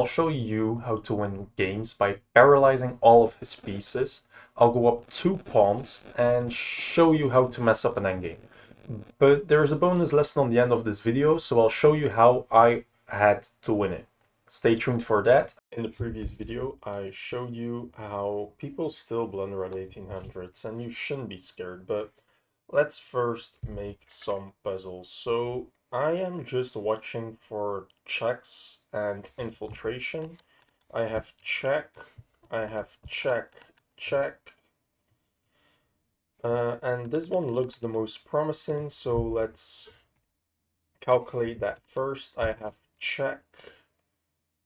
I'll show you how to win games by paralyzing all of his pieces. I'll go up 2 pawns and show you how to mess up an endgame. But there's a bonus lesson on the end of this video, so I'll show you how I had to win it. Stay tuned for that. In the previous video, I showed you how people still blunder at 1800s, and you shouldn't be scared, but let's first make some puzzles. So I am just watching for checks and infiltration. I have check, I have check, check. And this one looks the most promising, so let's calculate that first. I have check.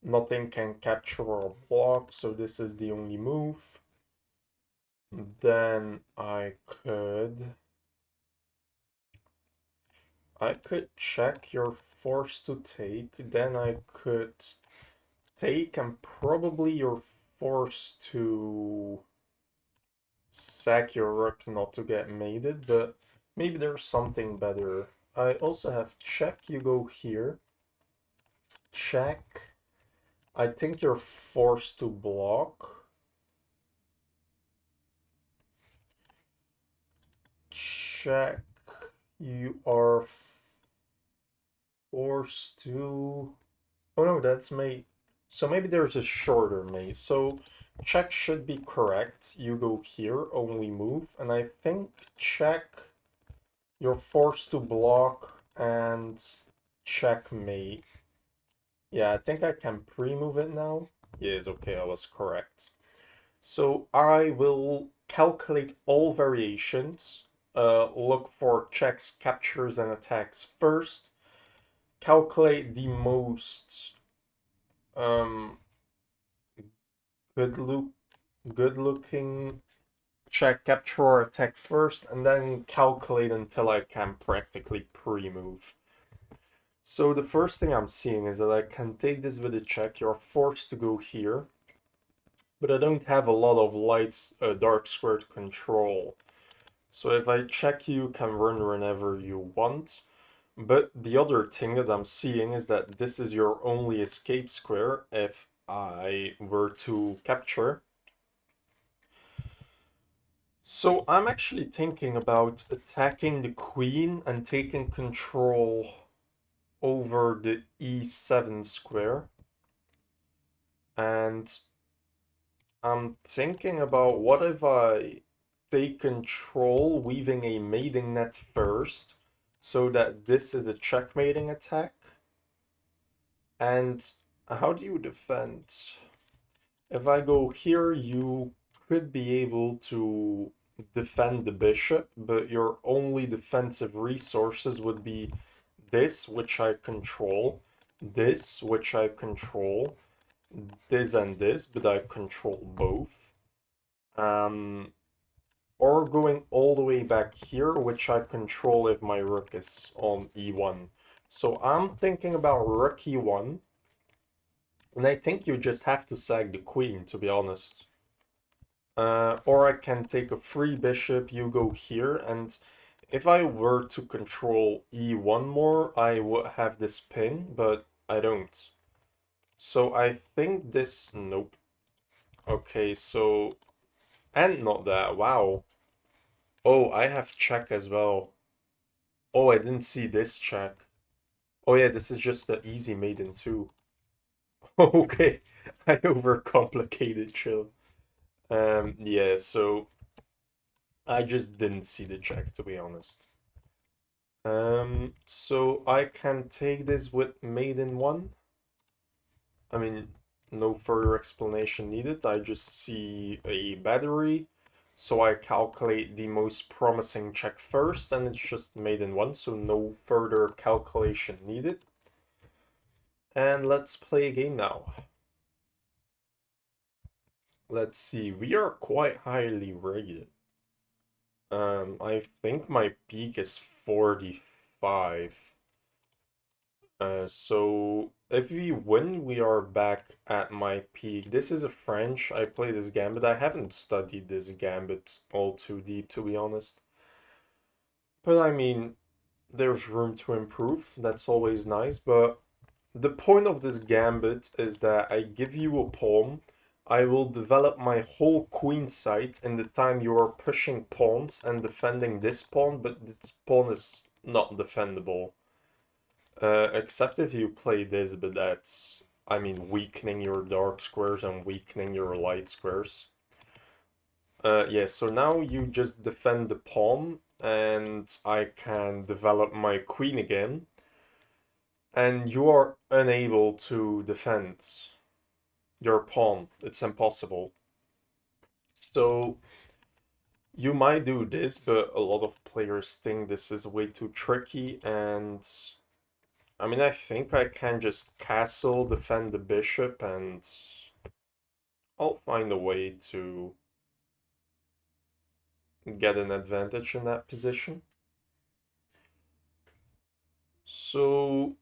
Nothing can capture or block, so this is the only move. Then I could check, you're forced to take. Then I could take, and probably you're forced to sack your rook not to get mated, but maybe there's something better. I also have check, you go here. Check. I think you're forced to block. Check. You are forced to... Oh no, that's mate. So maybe there's a shorter mate. So check should be correct. You go here, only move. And I think check, you're forced to block, and checkmate. Yeah, I think I can pre-move it now. Yes, okay, I was correct. So I will calculate all variations, look for checks, captures, and attacks first, calculate the most um, good look, good looking check, capture, or attack first, and then calculate until I can practically pre-move. So the first thing I'm seeing is that I can take this with a check. You're forced to go here, but I don't have a lot of light dark square to control. So if I check, you can run whenever you want. But the other thing that I'm seeing is that this is your only escape square if I were to capture. So I'm actually thinking about attacking the queen and taking control over the e7 square. And I'm thinking about what if I take control, weaving a mating net first, so that this is a checkmating attack. And how do you defend? If I go here, you could be able to defend the bishop, but your only defensive resources would be this, which I control, this, which I control, this and this, but I control both. Or going all the way back here, which I control if my rook is on e1. So I'm thinking about rook e1, and I think you just have to sack the queen, to be honest. Or I can take a free bishop, you go here, and if I were to control e1 more, I would have this pin, but I don't. So I think this... Nope. Okay, so... And not that, wow. Oh, I have check as well. Oh, I didn't see this check. Oh yeah, this is just the easy maiden too. Okay, I overcomplicated, chill. Yeah, so I just didn't see the check, to be honest. So I can take this with maiden 1. I mean, no further explanation needed. I just see a battery, so I calculate the most promising check first, and it's just maiden 1, so no further calculation needed. And let's play a game now. Let's see, we are quite highly rated. I think my peak is 45. So if we win, we are back at my peak. This is a French. I play this gambit. I haven't studied this gambit all too deep, to be honest. But I mean, there's room to improve. That's always nice. But the point of this gambit is that I give you a pawn. I will develop my whole queen site in the time you are pushing pawns and defending this pawn, but this pawn is not defendable. Except if you play this, but that's, I mean, weakening your dark squares and weakening your light squares. Yeah, so now you just defend the pawn, and I can develop my queen again, and you are unable to defend your pawn. It's impossible. So you might do this, but a lot of players think this is way too tricky, and I mean, I think I can just castle, defend the bishop, and I'll find a way to get an advantage in that position. So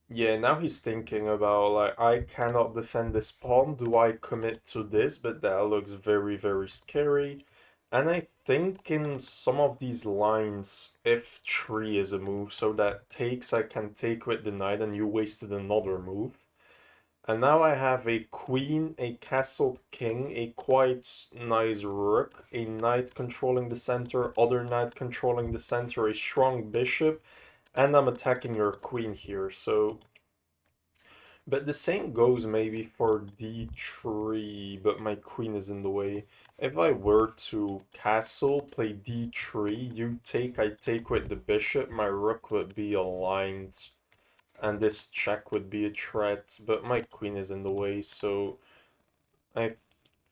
yeah, now he's thinking about like I cannot defend this pawn. Do I commit to this? But that looks very, very scary. And I think in some of these lines, f3 is a move, so that takes I can take with the knight, and you wasted another move. And now I have a queen, a castled king, a quite nice rook, a knight controlling the center, other knight controlling the center, a strong bishop, and I'm attacking your queen here. So but the same goes maybe for d3, but my queen is in the way. If I were to castle, play d3, you take, I take with the bishop, my rook would be aligned, and this check would be a threat, but my queen is in the way, so I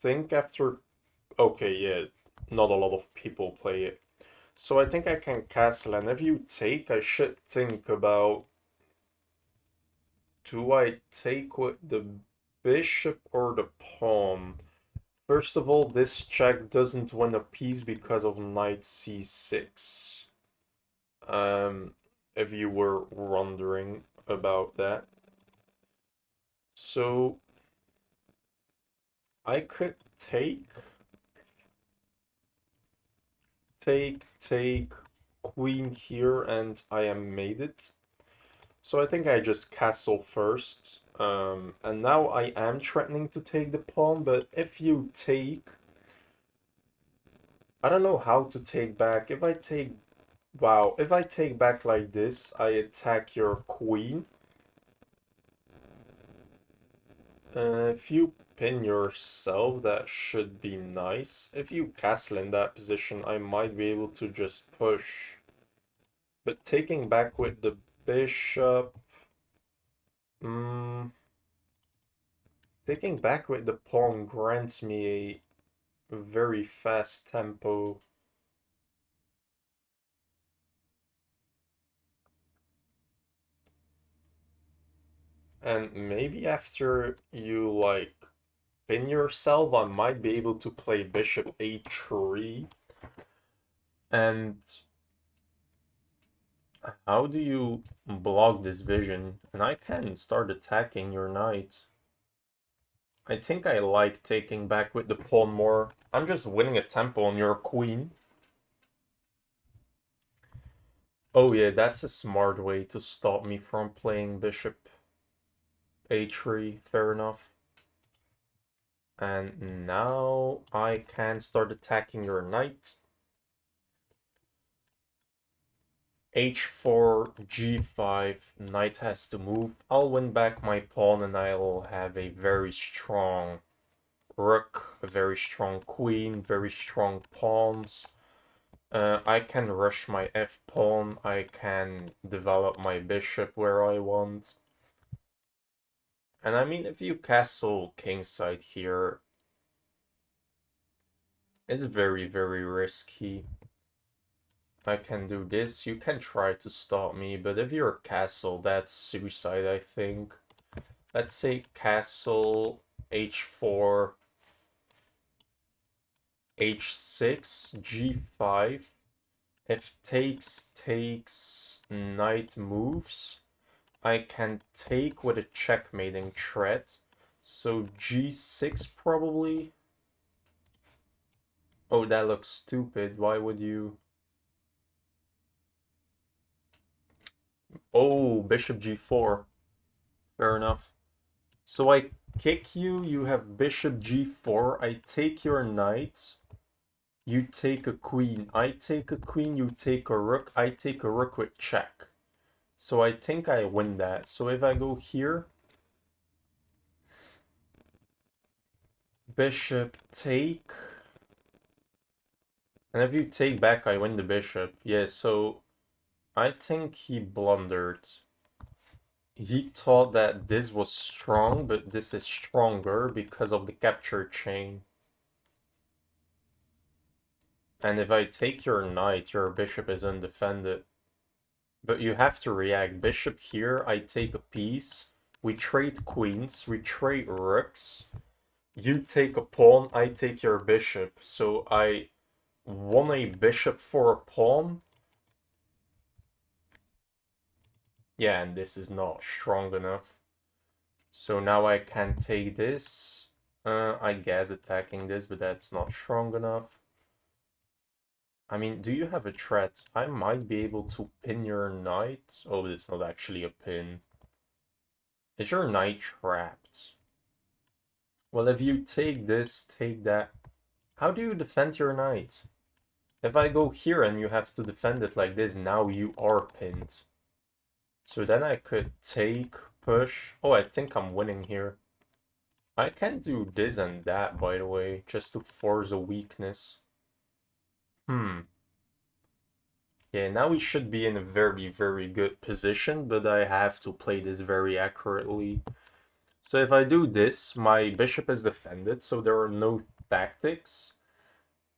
think after... Okay, yeah, not a lot of people play it. So I think I can castle, and if you take, I should think about... Do I take with the bishop or the pawn? First of all, this check doesn't win a piece because of knight c6. Um, if you were wondering about that. So, I could take, queen here, and I am mated. So I think I just castle first. And now I am threatening to take the pawn, but if you take... I don't know how to take back. If I take... Wow, if I take back like this, I attack your queen. If you pin yourself, that should be nice. If you castle in that position, I might be able to just push. But taking back with the bishop... taking back with the pawn grants me a very fast tempo. And maybe after you, like, pin yourself, I might be able to play bishop a3. And how do you block this vision? And I can start attacking your knight. I think I like taking back with the pawn more. I'm just winning a tempo on your queen. Oh yeah, that's a smart way to stop me from playing bishop a3. Fair enough. And now I can start attacking your knight. h4, g5, knight has to move. I'll win back my pawn, and I'll have a very strong rook, a very strong queen, very strong pawns. I can rush my f-pawn, I can develop my bishop where I want. And I mean, if you castle kingside here, it's very, very risky. I can do this. You can try to stop me, but if you're a castle, that's suicide, I think. Let's say castle h4, h6, g5. If takes, knight moves, I can take with a checkmating threat. So g6 probably. Oh, that looks stupid. Why would you... Oh, bishop g4. Fair enough. So I kick you, you have bishop g4, I take your knight, you take a queen, I take a queen, you take a rook, I take a rook with check. So I think I win that. So if I go here, bishop take, and if you take back, I win the bishop. Yeah, so I think he blundered. He thought that this was strong, but this is stronger because of the capture chain. And if I take your knight, your bishop is undefended. But you have to react. Bishop here, I take a piece. We trade queens, we trade rooks. You take a pawn, I take your bishop. So I won a bishop for a pawn. Yeah, and this is not strong enough. So now I can take this. I guess attacking this, but that's not strong enough. I mean, do you have a threat? I might be able to pin your knight. Oh, but it's not actually a pin. Is your knight trapped? Well, if you take this, take that. How do you defend your knight? If I go here and you have to defend it like this, now you are pinned. So then I could take, push. Oh, I think I'm winning here. I can do this and that, by the way, just to force a weakness. Yeah, now we should be in a very, very good position, but I have to play this very accurately. So if I do this, my bishop is defended, so there are no tactics.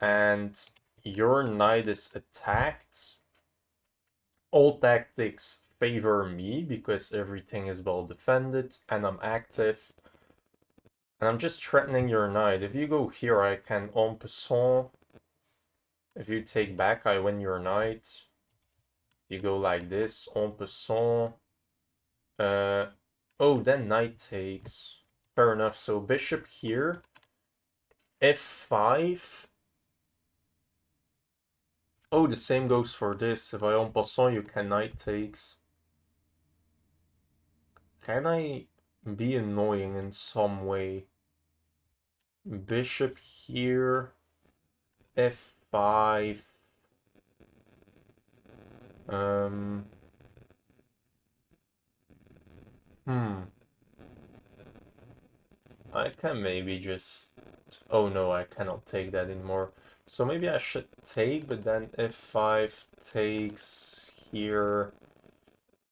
And your knight is attacked. All tactics favor me because everything is well defended and I'm active. And I'm just threatening your knight. If you go here, I can en passant. If you take back, I win your knight. You go like this, en passant. Oh, then knight takes. Fair enough. So bishop here, f5. Oh, the same goes for this. If I en passant, you can knight takes. Can I be annoying in some way? Bishop here, f5. Um. Hmm. I can maybe just... Oh no, I cannot take that anymore. So maybe I should take, but then f5 takes here.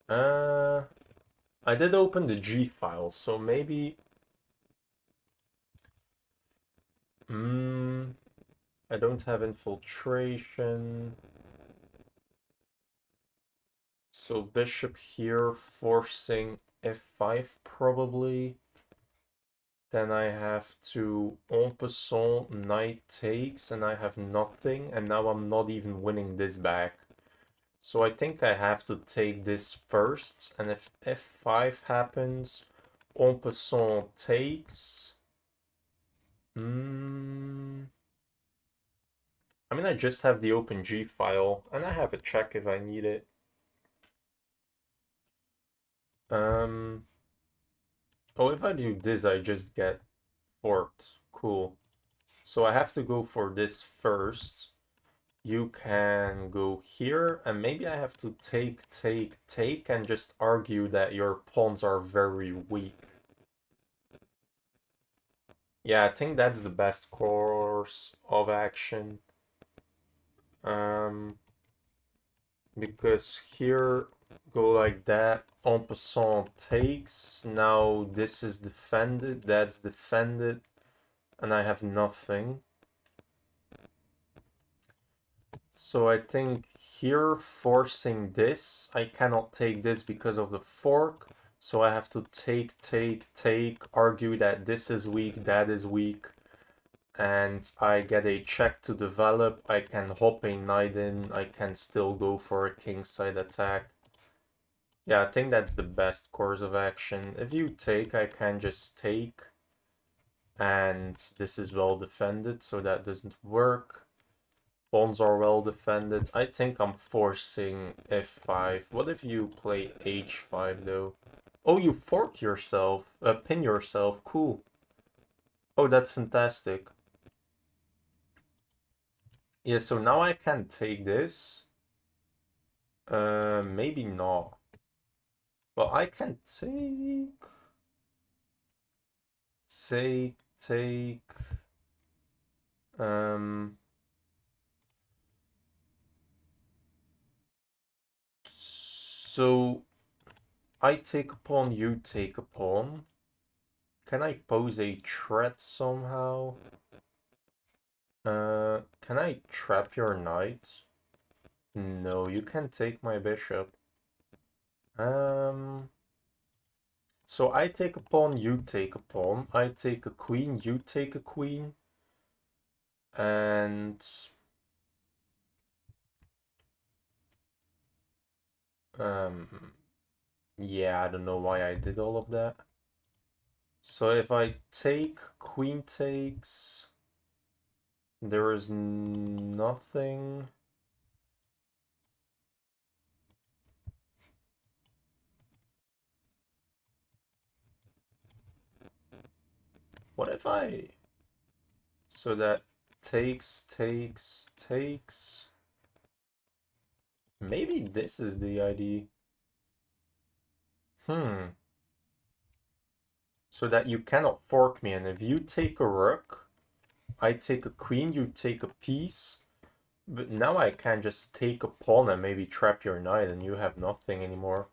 I did open the G file, so maybe... I don't have infiltration. So bishop here, forcing f5 probably. Then I have to en passant, knight takes, and I have nothing, and now I'm not even winning this back. So I think I have to take this first, and if f5 happens, en passant takes. I mean, I just have the open G file, and I have a check if I need it. Oh, if I do this, I just get forked. Cool. So I have to go for this first. You can go here, and maybe I have to take, take, and just argue that your pawns are very weak. Yeah, I think that's the best course of action. Because here, go like that, en passant takes, now this is defended, that's defended, and I have nothing. So I think here, forcing this, I cannot take this because of the fork, so I have to take, take, argue that this is weak, that is weak, and I get a check to develop. I can hop a knight in, I can still go for a kingside attack. Yeah, I think that's the best course of action. If you take, I can just take, and this is well defended, so that doesn't work. Pawns are well defended. I think I'm forcing f5. What if you play h5 though? Oh, you fork yourself, pin yourself. Cool. Oh, that's fantastic. Yeah, so now I can take this. Maybe not. Well, I can take. Um, so I take a pawn, you take a pawn. Can I pose a threat somehow? Can I trap your knight? No, you can take my bishop. Um, so I take a pawn, you take a pawn. I take a queen, you take a queen. And yeah, I don't know why I did all of that. So if I take, queen takes, there is nothing. What if I... So that takes. Maybe this is the idea. So that you cannot fork me, and if you take a rook, I take a queen, you take a piece. But now I can just take a pawn and maybe trap your knight and you have nothing anymore.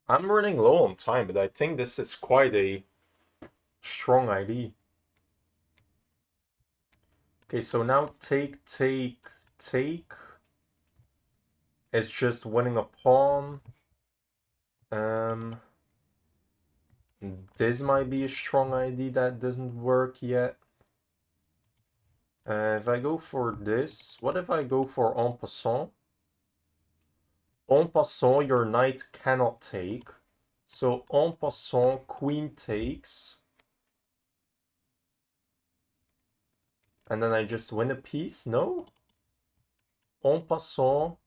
I'm running low on time, but I think this is quite a strong idea. Okay, so now take. It's just winning a pawn. This might be a strong idea that doesn't work yet. If I go for this, what if I go for en passant? En passant, your knight cannot take. So en passant, queen takes. And then I just win a piece? No? En passant,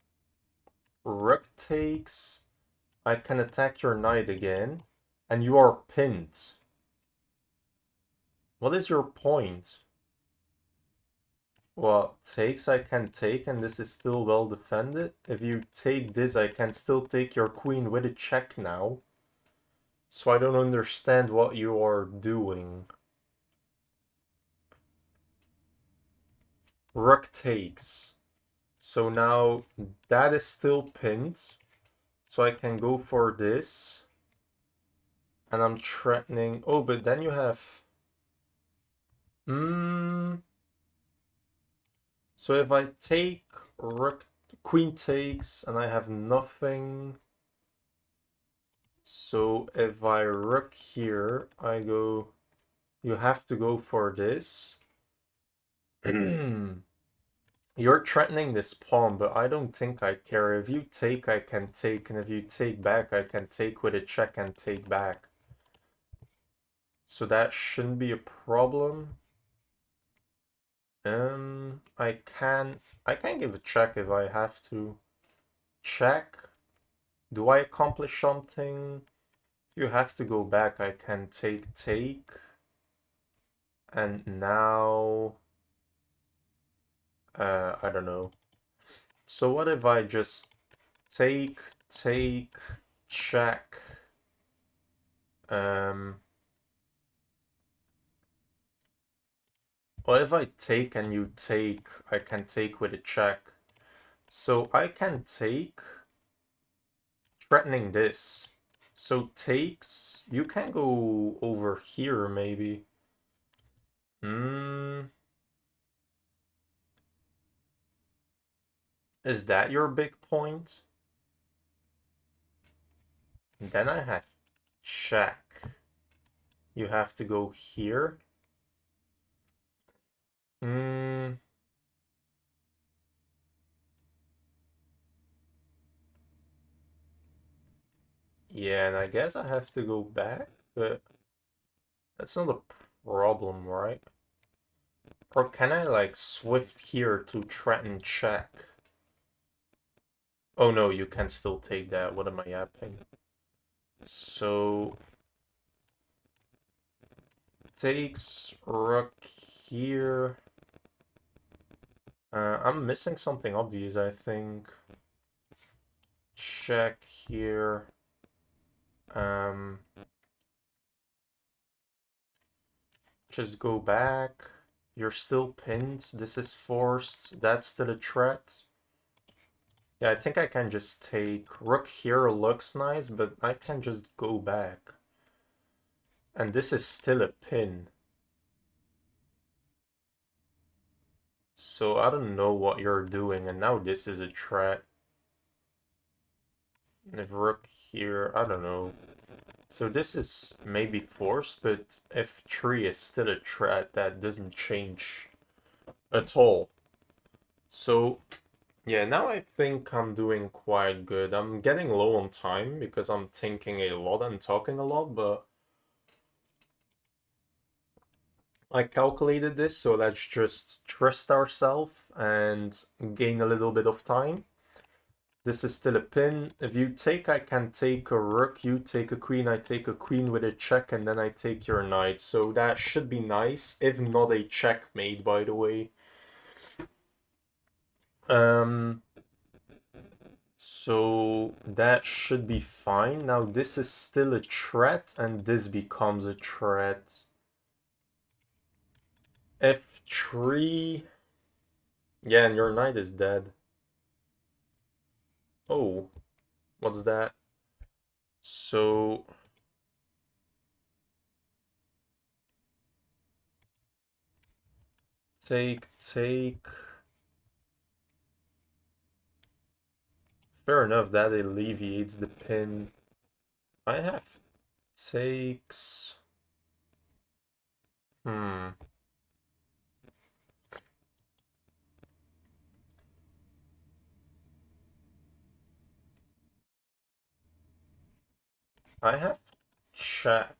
rook takes. I can attack your knight again. And you are pinned. What is your point? Well, takes I can take, and this is still well defended. If you take this, I can still take your queen with a check now. So I don't understand what you are doing. Rook takes. So now that is still pinned. So I can go for this. And I'm threatening... Oh, but then you have... So if I take rook, queen takes, and I have nothing. So if I rook here, I go... You have to go for this. You're threatening this pawn, but I don't think I care. If you take, I can take, and if you take back, I can take with a check and take back. So that shouldn't be a problem. I can give a check if I have to. Check. Do I accomplish something? You have to go back. I can take. And now... I don't know. So what if I just take, check. What if I take and you take? I can take with a check. So I can take, threatening this. So takes, you can go over here maybe. Is that your big point? Then I have check. You have to go here. Yeah, and I guess I have to go back, but that's not a problem, right? Or can I like swift here to threaten check? Oh no, you can still take that. What am I yapping? So takes rook here. I'm missing something obvious, I think. Check here. Just go back. You're still pinned. This is forced. That's still a threat. Yeah, I think I can just take rook here looks nice, but I can just go back. And this is still a pin. So I don't know what you're doing, and now this is a threat. If rook here, I don't know. So this is maybe forced, but f3 is still a threat that doesn't change at all. So yeah, now I think I'm doing quite good. I'm getting low on time because I'm thinking a lot and talking a lot, but I calculated this, so let's just trust ourselves and gain a little bit of time. This is still a pin. If you take, I can take a rook, you take a queen, I take a queen with a check, and then I take your knight. So that should be nice, if not a checkmate, by the way. So that should be fine. Now this is still a threat, and this becomes a threat. F3. Yeah, and your knight is dead. Oh, what's that? So take. Fair enough, that alleviates the pin. I have takes. Hmm. I have check.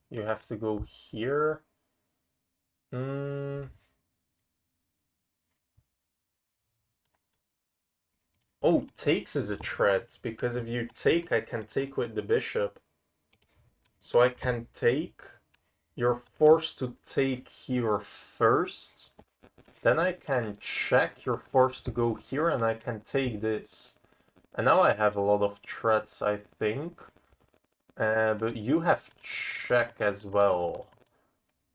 You have to go here. Hmm. Oh, takes is a threat, because if you take, I can take with the bishop. So I can take. You're forced to take here first. Then I can check. You're forced to go here, and I can take this. And now I have a lot of threats, I think. But you have check as well.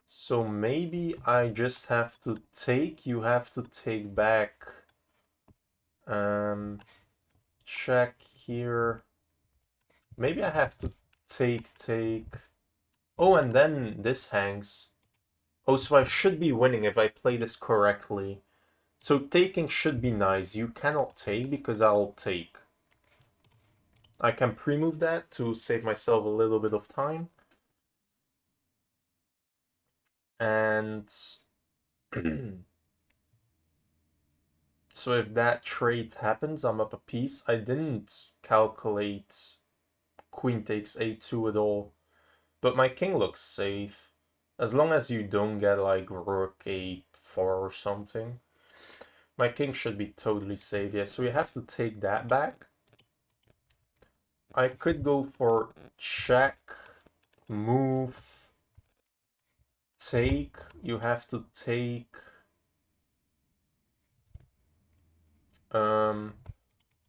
So maybe I just have to take. You have to take back. Check here. Maybe I have to take. Oh, and then this hangs. Oh, so I should be winning if I play this correctly. So taking should be nice. You cannot take because I'll take. I can pre-move that to save myself a little bit of time. And so if that trade happens, I'm up a piece. I didn't calculate queen takes a2 at all. But my king looks safe. As long as you don't get like rook a4 or something. My king should be totally safe. Yeah, so we have to take that back. I could go for check, move, take. You have to take.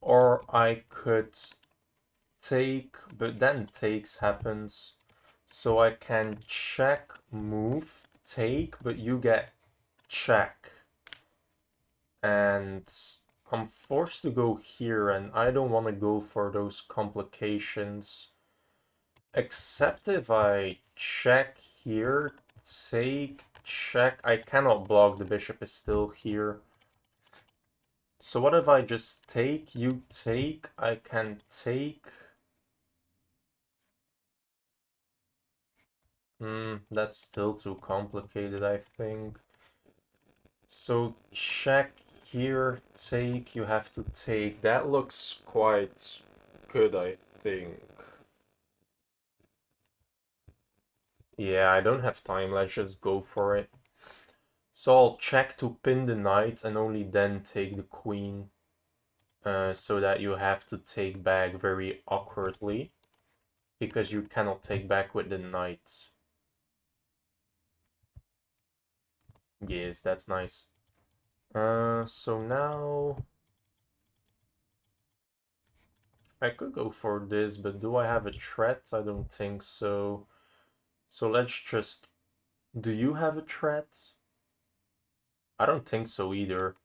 Or I could take, but then takes happens. So I can check, move, take, but you get check. And I'm forced to go here, and I don't want to go for those complications. Except if I check here, take, check. I cannot block, the bishop is still here. So what if I just take, you take, I can take. That's still too complicated, I think. So check here, take, you have to take. That looks quite good, I think. Yeah, I don't have time, let's just go for it. So I'll check to pin the knight and only then take the queen. So that you have to take back very awkwardly. because you cannot take back with the knight. Yes, that's nice. So now I could go for this, but do I have a threat? I don't think so. So let's just... Do you have a threat? I don't think so either.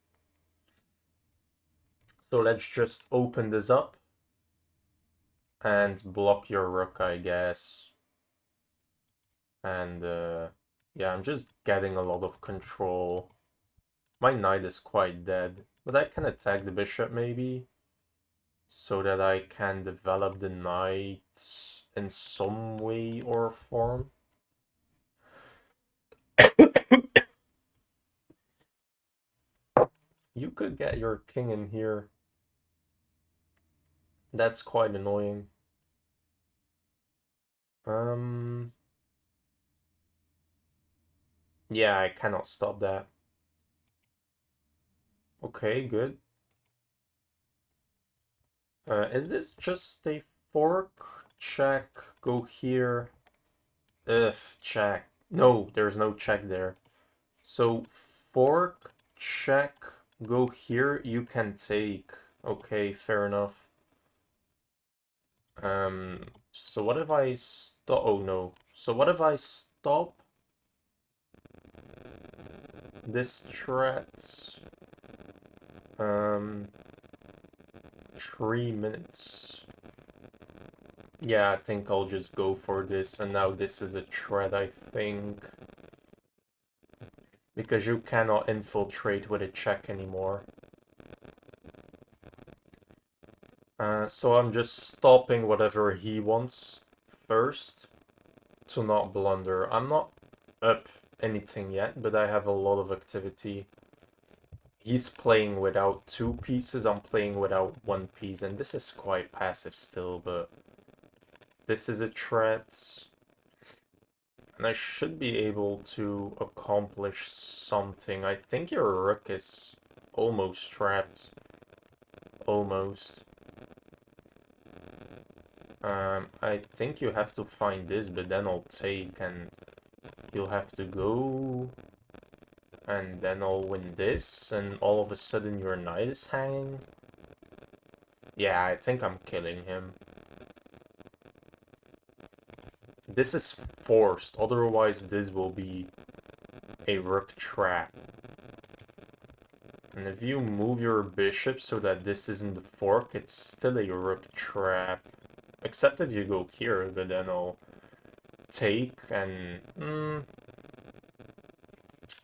So let's just open this up and block your rook, I guess. And yeah, I'm just getting a lot of control. My knight is quite dead, but I can attack the bishop maybe, so that I can develop the knight in some way or form. You could get your king in here. That's quite annoying. Um, yeah, I cannot stop that. Okay, good. Is this just a fork? Check, go here. If check. No, there's no check there. So fork, check, go here, you can take. Okay, fair enough. So what if I stop? Oh no. So what if I stop this threat? 3 minutes. Yeah, I think I'll just go for this, and now this is a threat, I think. Because you cannot infiltrate with a check anymore. So I'm just stopping whatever he wants first to not blunder. I'm not up anything yet, but I have a lot of activity. He's playing without 2 pieces, I'm playing without 1 piece, and this is quite passive still, but this is a threat. And I should be able to accomplish something. I think your rook is almost trapped. Almost. I think you have to find this, but then I'll take, and you'll have to go, and then I'll win this, and all of a sudden your knight is hanging. Yeah, I think I'm killing him. This is forced, otherwise this will be a rook trap. And if you move your bishop so that this isn't the fork, it's still a rook trap. Except if you go here, but then I'll take and...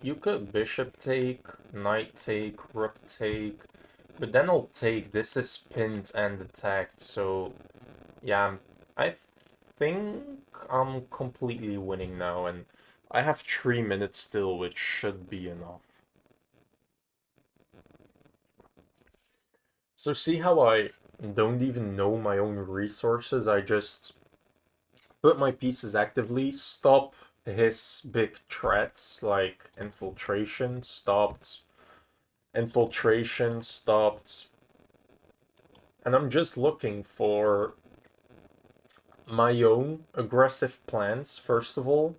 you could bishop take, knight take, rook take, but then I'll take. This is pinned and attacked, so yeah, I think I'm completely winning now, and I have 3 minutes still, which should be enough. So see how I don't even know my own resources? I just put my pieces actively, stop his big threats like infiltration, stopped, infiltration, stopped. And I'm just looking for my own aggressive plans, first of all.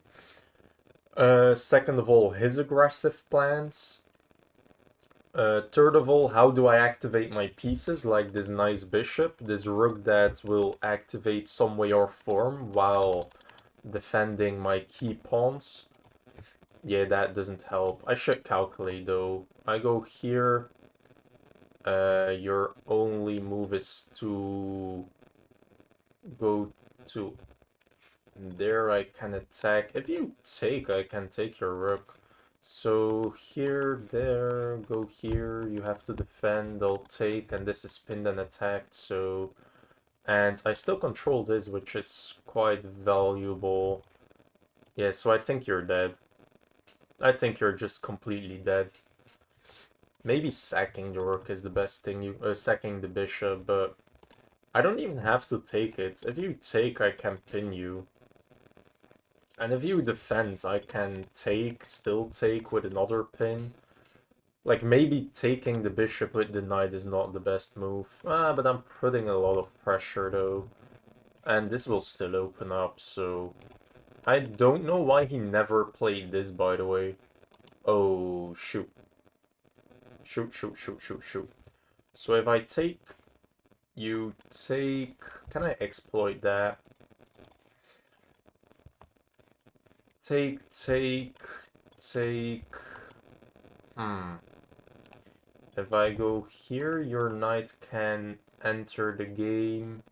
Second of all, his aggressive plans. Third of all, how do I activate my pieces, like this nice bishop, this rook that will activate some way or form while defending my key pawns. Yeah, that doesn't help. I should calculate though. I go here. Your only move is to go to there. I can attack. If you take, I can take your rook. So here, there, go here. You have to defend. I'll take, and this is pinned and attacked. So, and I still control this, which is quite valuable. Yeah, so I think you're dead. I think you're just completely dead. Maybe sacking the rook is the best thing. Sacking the bishop, but I don't even have to take it. If you take, I can pin you. And if you defend, I can take, still take with another pin. Like, maybe taking the bishop with the knight is not the best move. But I'm putting a lot of pressure, though. And this will still open up, so... I don't know why he never played this, by the way. Oh, shoot. Shoot, shoot, shoot, shoot, shoot. So if I take... You take... Can I exploit that? Take, take, take... If I go here, your knight can enter the game.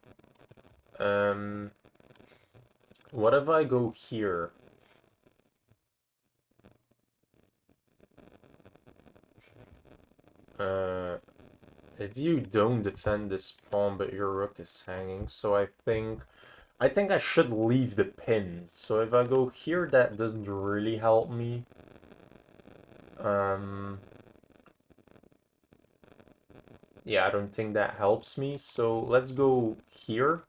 What if I go here? If you don't defend this pawn, but your rook is hanging, so I think I should leave the pin. So if I go here, that doesn't really help me. Yeah, I don't think that helps me. So let's go here.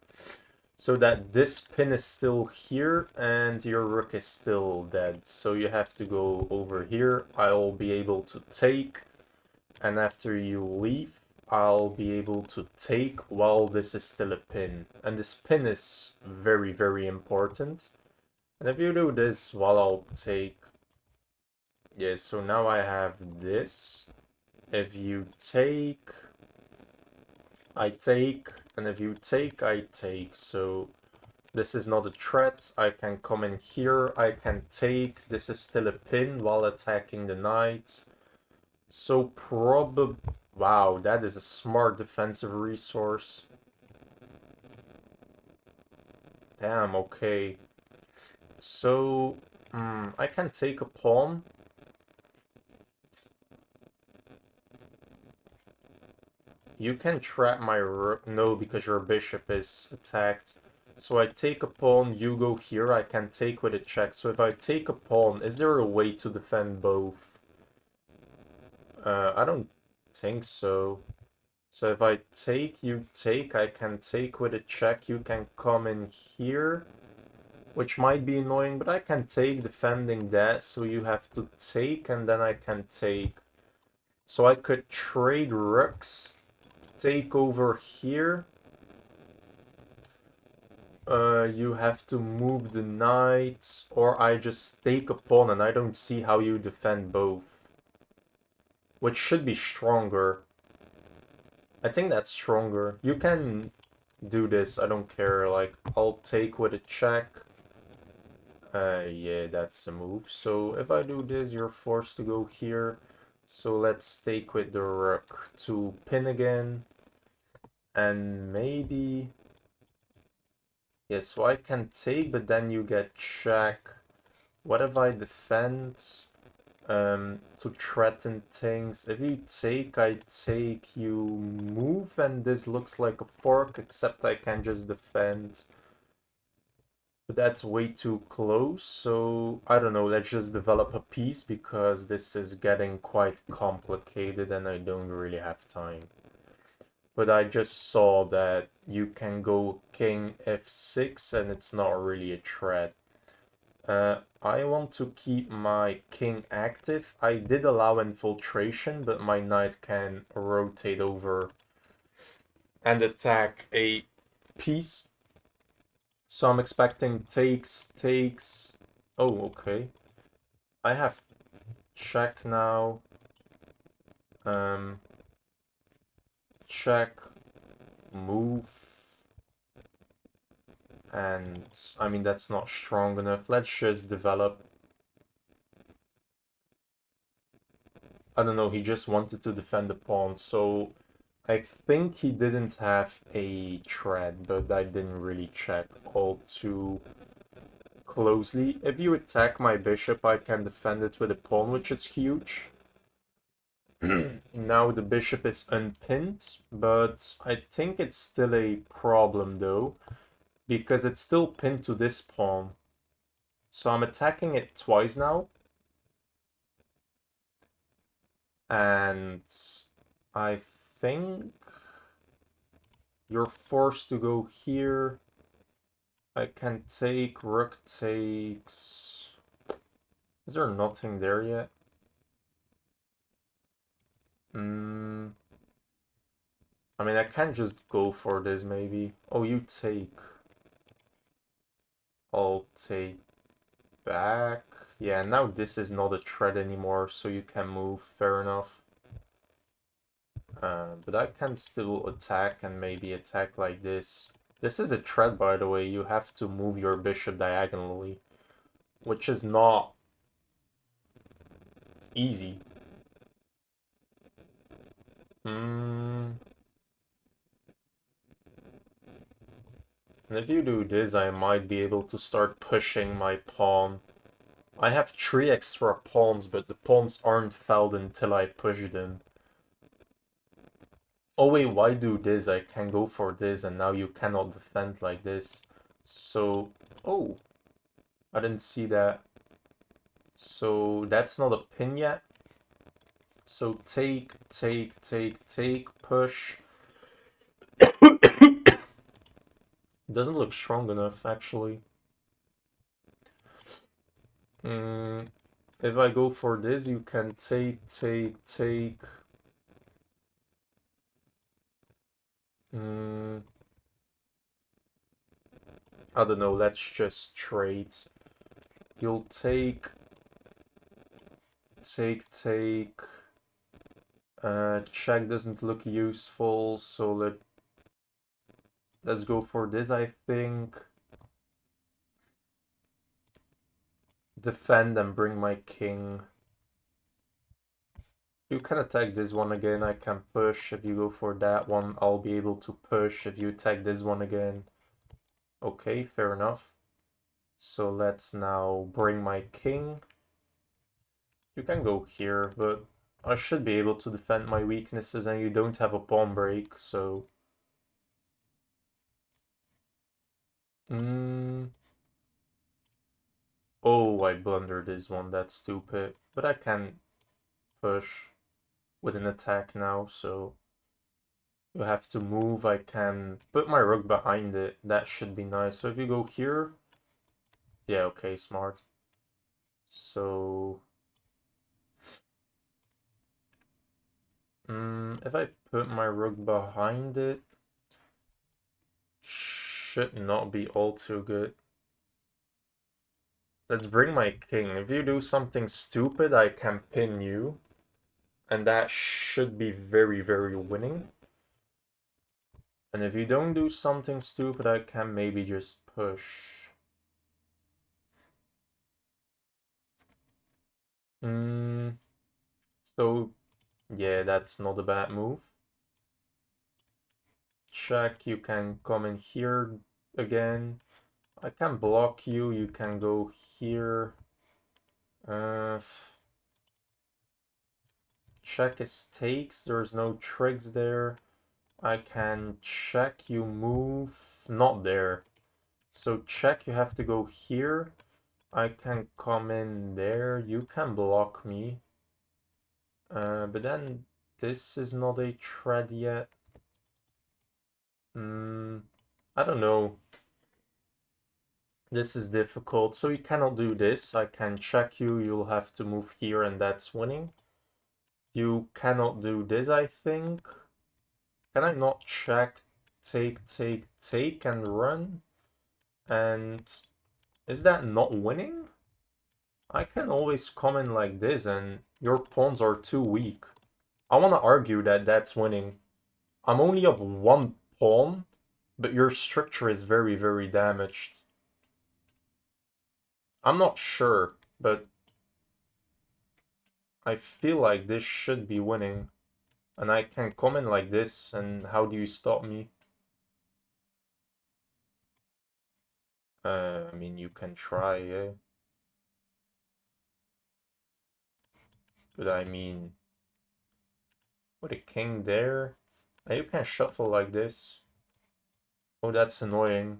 So that this pin is still here and your rook is still dead. So you have to go over here. I'll be able to take. And after you leave, I'll be able to take while this is still a pin. And this pin is very, very important. And if you do this while I'll take... Yeah, so now I have this. If you take... I take. And if you take, I take. So this is not a threat. I can come in here. I can take. This is still a pin while attacking the knight. So probably... Wow, that is a smart defensive resource. Damn, okay. So, I can take a pawn. You can trap my rook. No, because your bishop is attacked. So I take a pawn, you go here, I can take with a check. So if I take a pawn, is there a way to defend both? I don't think so. So if I take, you take, I can take with a check, you can come in here, which might be annoying, but I can take defending that, so you have to take, and then I can take. So I could trade rooks, take over here. You have to move the knight, or I just take a pawn, and I don't see how you defend both. Which should be stronger. I think that's stronger. You can do this, I don't care. Like, I'll take with a check. Yeah, that's a move. So if I do this, you're forced to go here. So let's take with the rook to pin again. And maybe... Yeah, so I can take, but then you get check. What if I defend? To threaten things. If you take, I take, you move, and this looks like a fork, except I can just defend. But that's way too close, so I don't know, let's just develop a piece, because this is getting quite complicated and I don't really have time. But I just saw that you can go king f6 and it's not really a threat. I want to keep my king active. I did allow infiltration, but my knight can rotate over and attack a piece. So I'm expecting takes, takes. Oh, okay. I have check now. Check, move. And, I mean, that's not strong enough. Let's just develop. I don't know, he just wanted to defend the pawn, so I think he didn't have a threat, but I didn't really check all too closely. If you attack my bishop, I can defend it with a pawn, which is huge. Now the bishop is unpinned, but I think it's still a problem though, because it's still pinned to this pawn. So I'm attacking it twice now. And I think you're forced to go here. I can take, rook takes. Is there nothing there yet? I mean, I can't just go for this, maybe. Oh, you take. I'll take back. Yeah, now this is not a threat anymore, so you can move. Fair enough. But I can still attack and maybe attack like this. This is a threat, by the way. You have to move your bishop diagonally, which is not easy. And if you do this, I might be able to start pushing my pawn. I have 3 extra pawns, but the pawns aren't fouled until I push them. Oh wait, why do this? I can go for this, and now you cannot defend like this. So, oh, I didn't see that. So that's not a pin yet. So take, push. Doesn't look strong enough, actually. If I go for this, you can take. I don't know, let's just trade. You'll take. Check doesn't look useful, so let's go for this, I think. Defend and bring my king. You can attack this one again, I can push. If you go for that one, I'll be able to push. If you attack this one again. Okay, fair enough. So let's now bring my king. You can go here, but I should be able to defend my weaknesses, and you don't have a pawn break, so... Oh, I blundered this one, that's stupid. But I can push with an attack now, so... You have to move, I can put my rook behind it. That should be nice. So if you go here... Yeah, okay, smart. So... if I put my rook behind it... Should not be all too good. Let's bring my king. If you do something stupid, I can pin you. And that should be very, very winning. And if you don't do something stupid, I can maybe just push. So, yeah, that's not a bad move. Check, you can come in here again. I can block you, you can go here. Check is takes, there's no tricks there. I can check, you move, not there. So check, you have to go here. I can come in there, you can block me. But then this is not a threat yet. I don't know. This is difficult, so you cannot do this. I can check you, you'll have to move here and that's winning. You cannot do this, I think. Can I not check, take, and run? And is that not winning? I can always come in like this and your pawns are too weak. I want to argue that that's winning. I'm only up 1 pawn, but your structure is very, very damaged. I'm not sure, but I feel like this should be winning. And I can come in like this, and how do you stop me? I mean, you can try, yeah. But I mean, with a king there, and you can shuffle like this. Oh, that's annoying.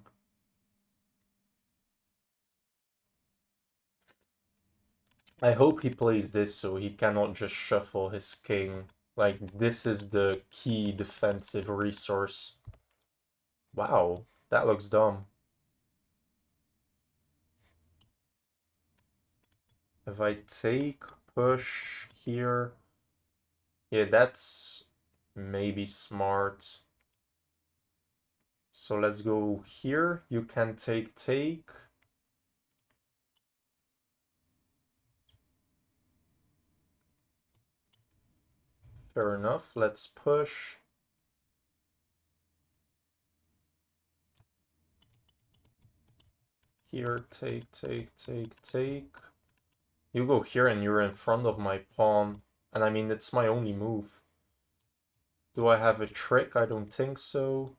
I hope he plays this so he cannot just shuffle his king. Like, this is the key defensive resource. Wow, that looks dumb. If I take, push here... Yeah, that's maybe smart. So let's go here. You can take. Fair enough. Let's push. Here, take, take, take, take. You go here and you're in front of my pawn. And I mean, it's my only move. Do I have a trick? I don't think so.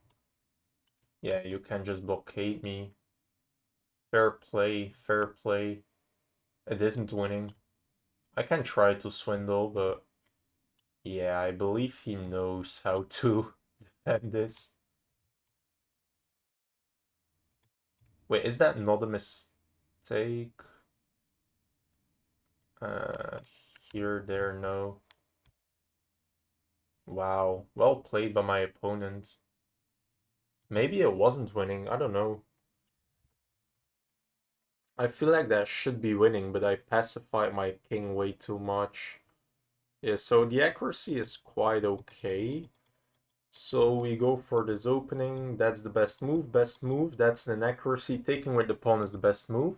Yeah, you can just blockade me. Fair play, fair play. It isn't winning. I can try to swindle, but yeah, I believe he knows how to defend this. Wait, is that not a mistake? Uh, Here, there, no. Wow, well played by my opponent. Maybe it wasn't winning, I don't know. I feel like that should be winning, but I pacified my king way too much. Yeah, so the accuracy is quite okay. So we go for this opening. That's the best move. Best move. That's an accuracy. Taking with the pawn is the best move.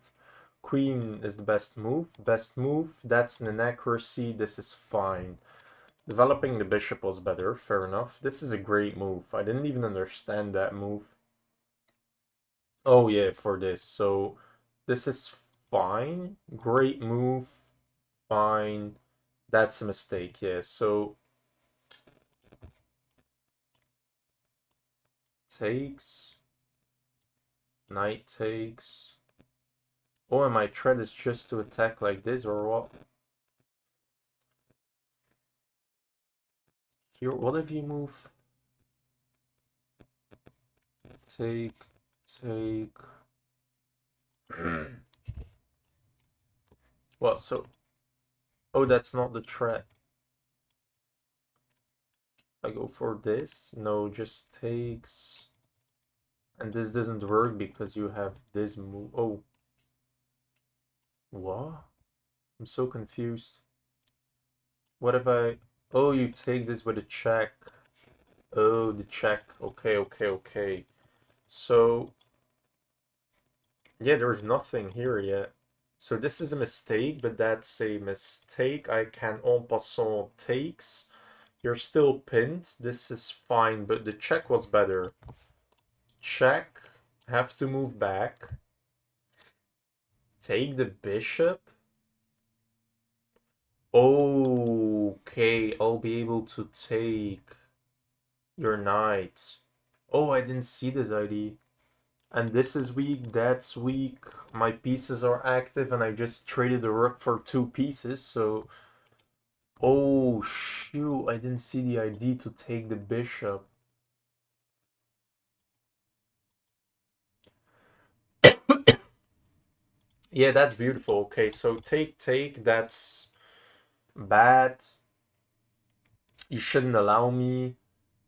Queen is the best move. Best move. That's an inaccuracy. This is fine. Developing the bishop was better. Fair enough. This is a great move. I didn't even understand that move. Oh yeah, for this. So this is fine. Great move. Fine. That's a mistake. Yeah. So takes. Knight takes. Oh, and my threat is just to attack like this, or what? Here, what if you move? Take, take. What, so... Oh, that's not the threat. I go for this? No, just takes. And this doesn't work because you have this move. Oh. What? I'm so confused. What if I... Oh, you take this with a check. Oh, the check. Okay, okay, okay. So... Yeah, there's nothing here yet. So this is a mistake, but that's a mistake. I can en passant takes. You're still pinned. This is fine, but the check was better. Check. Have to move back. Take the bishop. Okay, I'll be able to take your knight. Oh, I didn't see this ID. And this is weak, that's weak. My pieces are active, and I just traded the rook for 2 pieces, so... Oh, shoot, I didn't see the ID to take the bishop. Yeah, that's beautiful. Okay, so take, that's bad. You shouldn't allow me.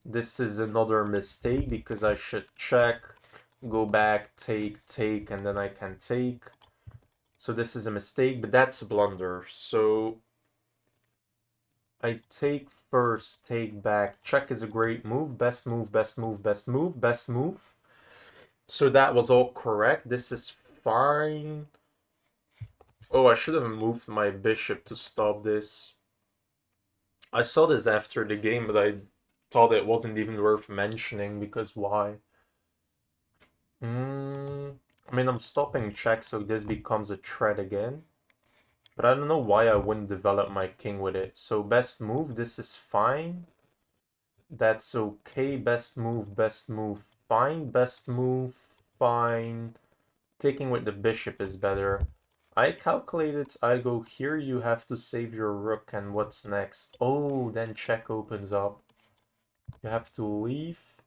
This is another mistake because I should check, go back, take, and then I can take. So this is a mistake, but that's a blunder. So I take first, take back. Check is a great move. Best move, best move, best move, best move. So that was all correct. This is fine. Oh, I should have moved my bishop to stop this. I saw this after the game, but I thought it wasn't even worth mentioning because why? I mean, I'm stopping check, so this becomes a threat again. But I don't know why I wouldn't develop my king with it. So best move, this is fine. That's okay. Best move, fine. Best move, fine. Taking with the bishop is better. I calculated, I go here, you have to save your rook, and what's next? Oh, then check opens up. You have to leave.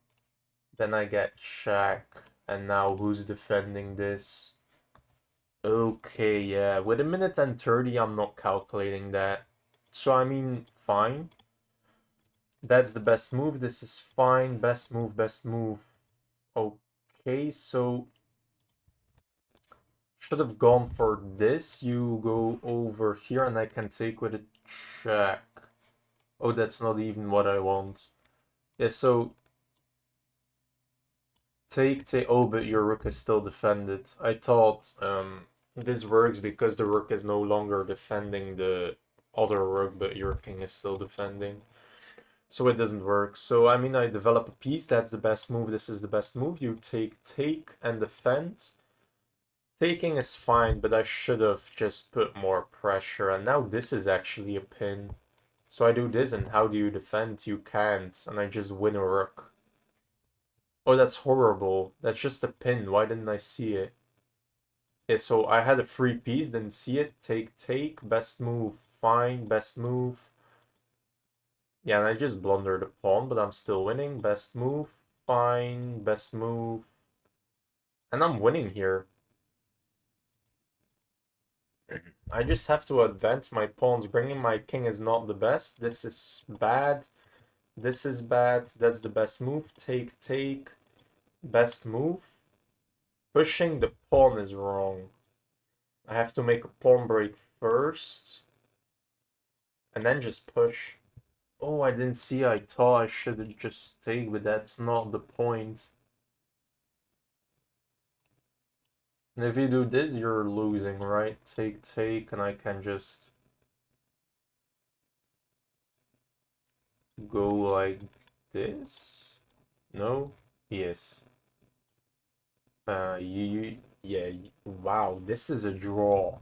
Then I get check. And now who's defending this? Okay, yeah. With a minute and 30, I'm not calculating that. So, I mean, fine. That's the best move. This is fine. Best move, best move. Okay, so... Should have gone for this. You go over here and I can take with a check. Oh, that's not even what I want. Yeah, so... Take, oh, but your rook is still defended. I thought this works because the rook is no longer defending the other rook, but your king is still defending. So it doesn't work. So I mean, I develop a piece, that's the best move, this is the best move. You take, and defend. Taking is fine, but I should have just put more pressure. And now this is actually a pin. So I do this, and how do you defend? You can't, and I just win a rook. Oh, that's horrible. That's just a pin. Why didn't I see it? Yeah, so I had a free piece, didn't see it. Take, best move. Fine, best move. Yeah, and I just blundered a pawn, but I'm still winning. Best move. Fine, best move. And I'm winning here. I just have to advance my pawns. Bringing my king is not the best. This is bad. This is bad. That's the best move. Take. Best move. Pushing the pawn is wrong. I have to make a pawn break first. And then just push. Oh, I didn't see. I thought I should have just stayed, but that's not the point. And if you do this, you're losing, right? Take, and I can just go like this. No? Yes. Yeah, wow, this is a draw.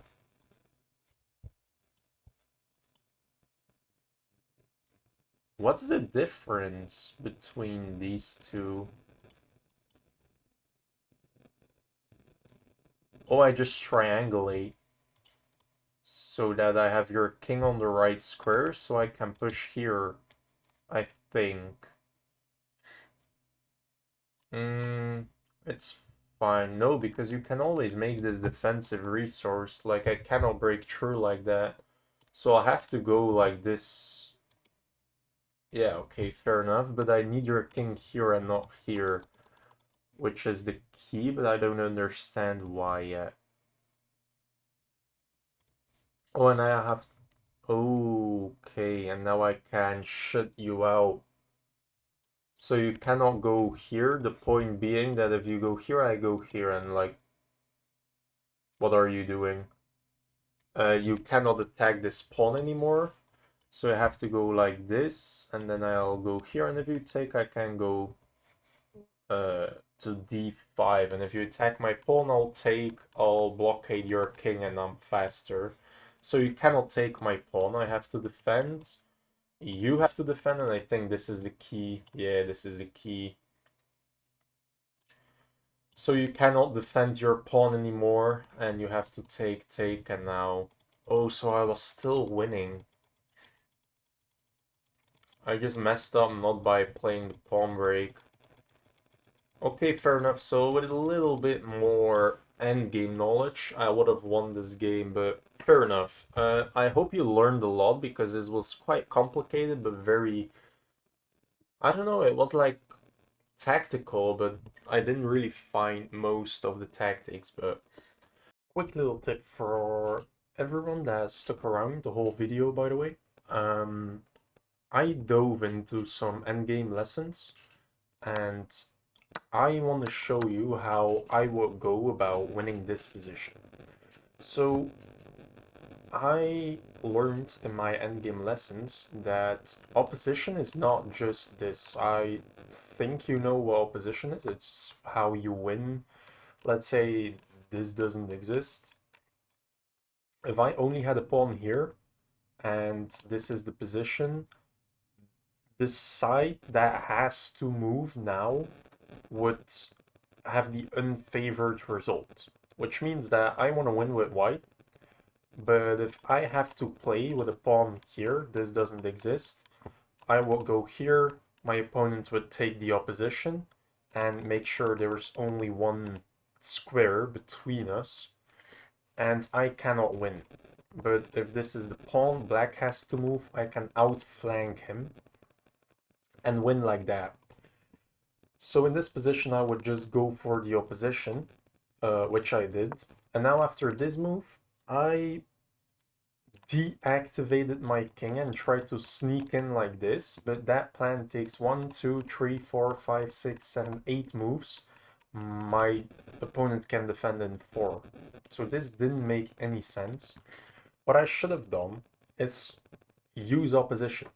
What's the difference between these two? Oh, I just triangulate so that I have your king on the right square, so I can push here, I think. It's fine. No, because you can always make this defensive resource. Like, I cannot break through like that. So I have to go like this. Yeah, okay, fair enough. But I need your king here and not here, which is the key, but I don't understand why yet. Oh, and I have... Okay, and now I can shut you out. So you cannot go here, the point being that if you go here, I go here, and like... What are you doing? You cannot attack this pawn anymore. So I have to go like this, and then I'll go here, and if you take, I can go to d5, and if you attack my pawn, I'll take, I'll blockade your king, and I'm faster. So you cannot take my pawn, I have to defend. You have to defend, and I think this is the key. Yeah, this is the key. So you cannot defend your pawn anymore, and you have to take, and now... Oh, so I was still winning. I just messed up not by playing the pawn break. Okay, fair enough. So with a little bit more endgame knowledge, I would have won this game, but fair enough. I hope you learned a lot because this was quite complicated, but very... I don't know, it was like tactical, but I didn't really find most of the tactics, but... Quick little tip for everyone that stuck around the whole video, by the way. I dove into some endgame lessons, and I want to show you how I would go about winning this position. So I learned in my endgame lessons that opposition is not just this. I think you know what opposition is. It's how you win. Let's say this doesn't exist. If I only had a pawn here and this is the position, the side that has to move now would have the unfavored result, which means that I want to win with white, but if I have to play with a pawn here, this doesn't exist, I will go here, my opponent would take the opposition, and make sure there's only one square between us, and I cannot win. But if this is the pawn, black has to move, I can outflank him, and win like that. So in this position, I would just go for the opposition, which I did. And now after this move, I deactivated my king and tried to sneak in like this, but that plan takes 1, 2, 3, 4, 5, 6, 7, 8 moves. My opponent can defend in 4. So this didn't make any sense. What I should have done is use opposition.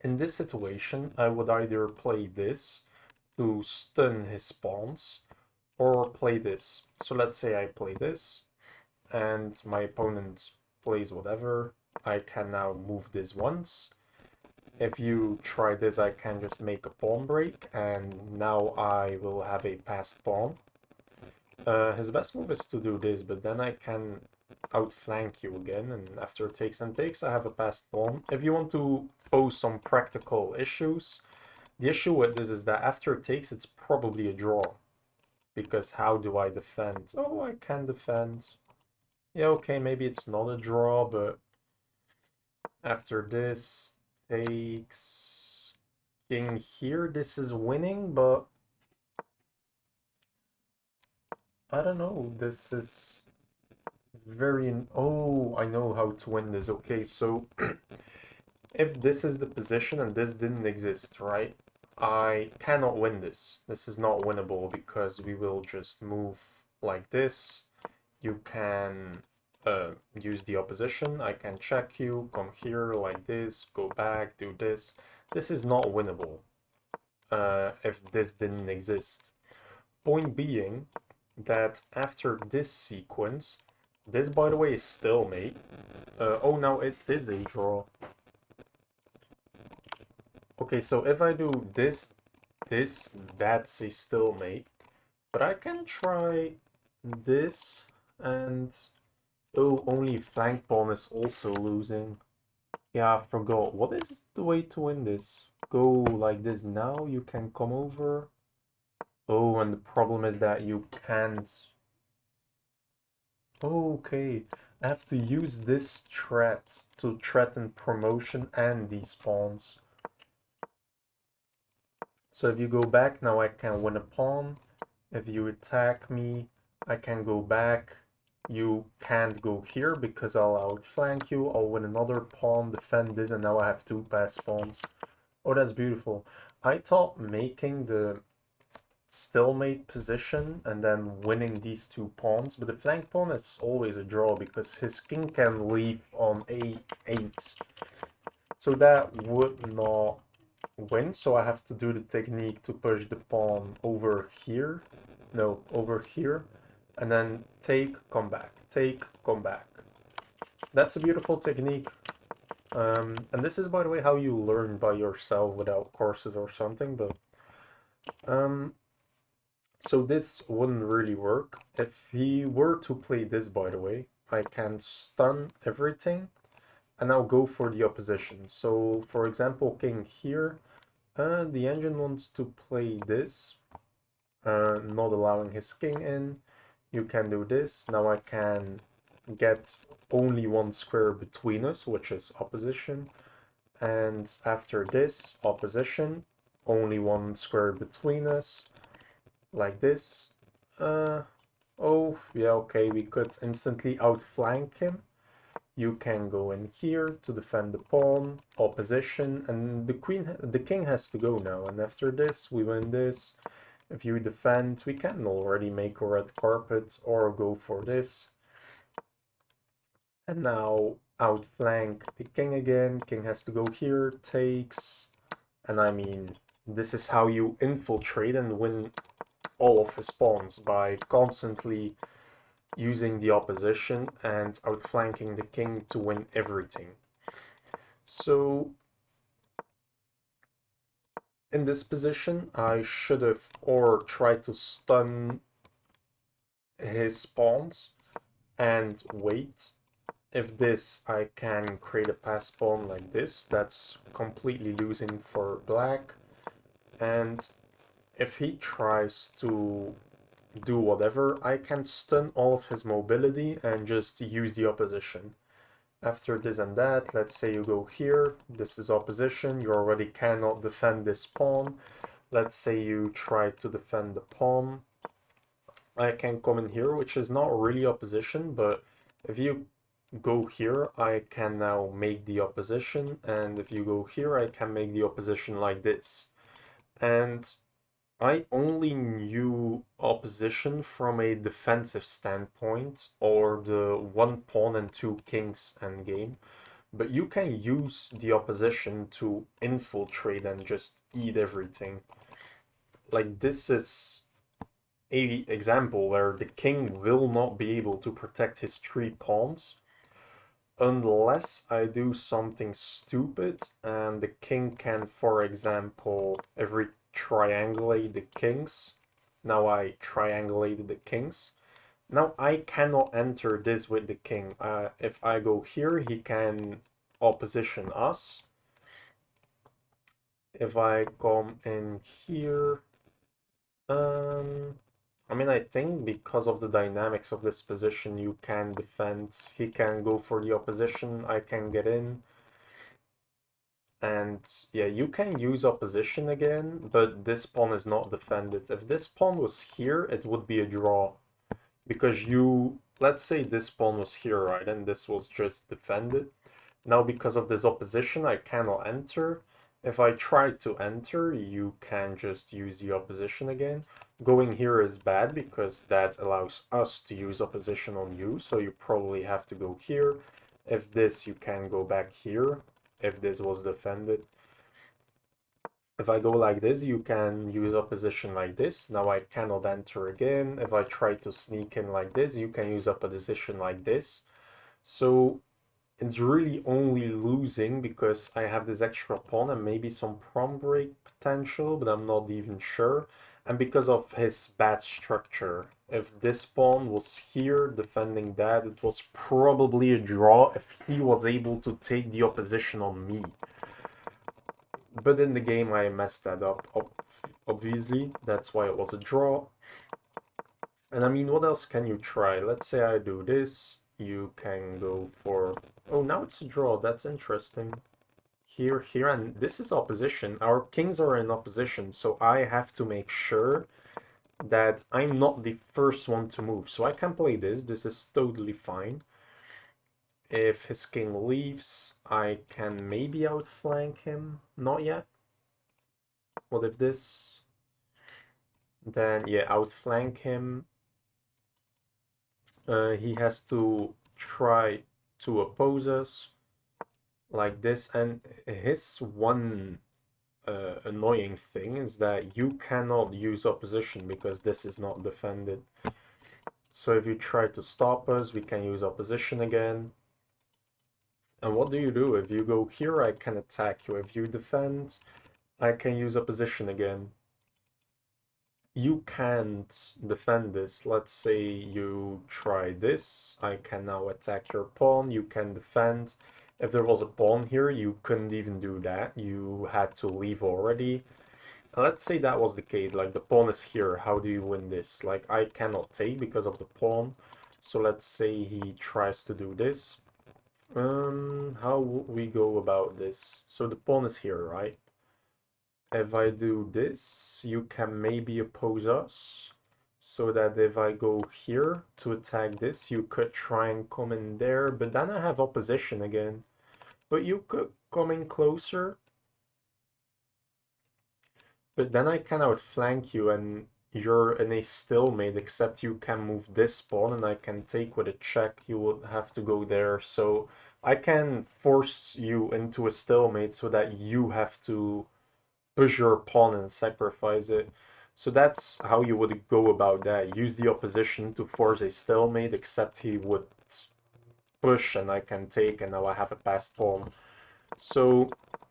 In this situation, I would either play this to stun his pawns or play this. So let's say I play this and my opponent plays whatever. I can now move this once. If you try this, I can just make a pawn break, and now I will have a passed pawn. His best move is to do this, but then I can outflank you again, and after takes and takes, I have a passed pawn. If you want to pose some practical issues, the issue with this is that after it takes, it's probably a draw. Because how do I defend? Oh, I can defend. Yeah, okay, maybe it's not a draw, but after this takes king here, this is winning, but I don't know. This is very... Oh, I know how to win this. Okay, so if this is the position and this didn't exist, right? I cannot win this. This is not winnable because we will just move like this. You can use the opposition. I can check you, come here like this, go back, do this. This is not winnable if this didn't exist. Point being that after this sequence, this by the way is stalemate. Oh, now it is a draw. Okay, so if I do this, that's a stalemate. But I can try this and... Oh, only flank pawn is also losing. Yeah, I forgot. What is the way to win this? Go like this now, you can come over. Oh, and the problem is that you can't... Oh, okay. I have to use this threat to threaten promotion and these pawns. So if you go back, now I can win a pawn. If you attack me, I can go back. You can't go here because I'll outflank you. I'll win another pawn, defend this, and now I have two passed pawns. Oh, that's beautiful. I thought making the stalemate position and then winning these two pawns, but the flank pawn is always a draw because his king can leave on a8. So that would not win, so I have to do the technique to push the pawn over here. No, over here. And then take, come back, take, come back. That's a beautiful technique. And this is, by the way, how you learn by yourself without courses or something, but... So this wouldn't really work. If he were to play this, by the way, I can stun everything and I'll go for the opposition. So, for example, king here, the engine wants to play this, not allowing his king in. You can do this. Now I can get only one square between us, which is opposition. And after this, opposition, only one square between us, like this. Oh, yeah, okay, we could instantly outflank him. You can go in here to defend the pawn, opposition, and the king has to go now. And after this, we win this. If you defend, we can already make a red carpet or go for this. And now outflank the king again. King has to go here, takes. And I mean, this is how you infiltrate and win all of his pawns, by constantly using the opposition and outflanking the king to win everything. So in this position, I should have or tried to stun his pawns and wait. If this, I can create a pass pawn like this. That's completely losing for black. And if he tries to do whatever, I can stun all of his mobility and just use the opposition. After this and that, let's say you go here, this is opposition, you already cannot defend this pawn. Let's say you try to defend the pawn. I can come in here, which is not really opposition, but if you go here, I can now make the opposition, and if you go here, I can make the opposition like this. And I only knew opposition from a defensive standpoint, or the one pawn and two kings endgame. but you can use the opposition to infiltrate and just eat everything. Like this is a example where the king will not be able to protect his 3 pawns unless I do something stupid and the king can, for example, every triangulate the kings. Now I triangulated the kings. Now I cannot enter this with the king. If I go here, he can opposition us. If I come in here, I mean, I think because of the dynamics of this position, you can defend. He can go for the opposition. I can get in. And yeah, you can use opposition again, but this pawn is not defended. If this pawn was here, it would be a draw. Because you, let's say this pawn was here, right? And this was just defended. Now, because of this opposition, I cannot enter. If I try to enter, you can just use the opposition again. Going here is bad because that allows us to use opposition on you, so you probably have to go here. If this, you can go back here, if this was defended. If I go like this, you can use opposition like this. Now I cannot enter again. If I try to sneak in like this, you can use opposition like this. So it's really only losing because I have this extra pawn and maybe some pawn break potential, but I'm not even sure. And because of his bad structure. If this pawn was here defending that, it was probably a draw if he was able to take the opposition on me. But in the game I messed that up, obviously. That's why it was a draw. And I mean, what else can you try? Let's say I do this. You can go for... Oh, now it's a draw. That's interesting. Here, and this is opposition. Our kings are in opposition, so I have to make sure that I'm not the first one to move. So I can play this. This is totally fine. If his king leaves, I can maybe outflank him. Not yet. What if this? Then, yeah, outflank him. He has to try to oppose us like this. And his one annoying thing is that you cannot use opposition because this is not defended. So if you try to stop us, we can use opposition again. And what do? If you go here, I can attack you. If you defend, I can use opposition again. You can't defend this. Let's say you try this. I can now attack your pawn. You can defend. If there was a pawn here, you couldn't even do that. You had to leave already. And let's say that was the case. Like, the pawn is here. How do you win this? Like, I cannot take because of the pawn. So let's say he tries to do this. How would we go about this? So the pawn is here, right? If I do this, you can maybe oppose us. So that if I go here to attack this, you could try and come in there. But then I have opposition again. But you could come in closer. But then I can outflank you and you're in a stalemate, except you can move this pawn and I can take with a check. You would have to go there. So I can force you into a stalemate so that you have to push your pawn and sacrifice it. So that's how you would go about that. Use the opposition to force a stalemate, except he would push and I can take, and now I have a passed pawn. So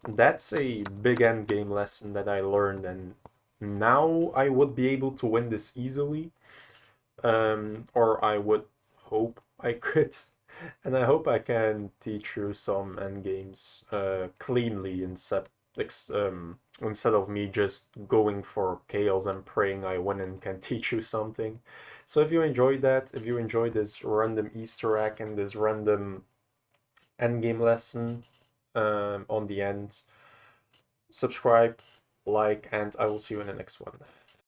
that's a big endgame lesson that I learned, and now I would be able to win this easily. Or I would hope I could. And I hope I can teach you some endgames cleanly instead of me just going for chaos and praying I win and can teach you something. So if you enjoyed that, if you enjoyed this random Easter egg and this random endgame lesson on the end, subscribe, like, and I will see you in the next one.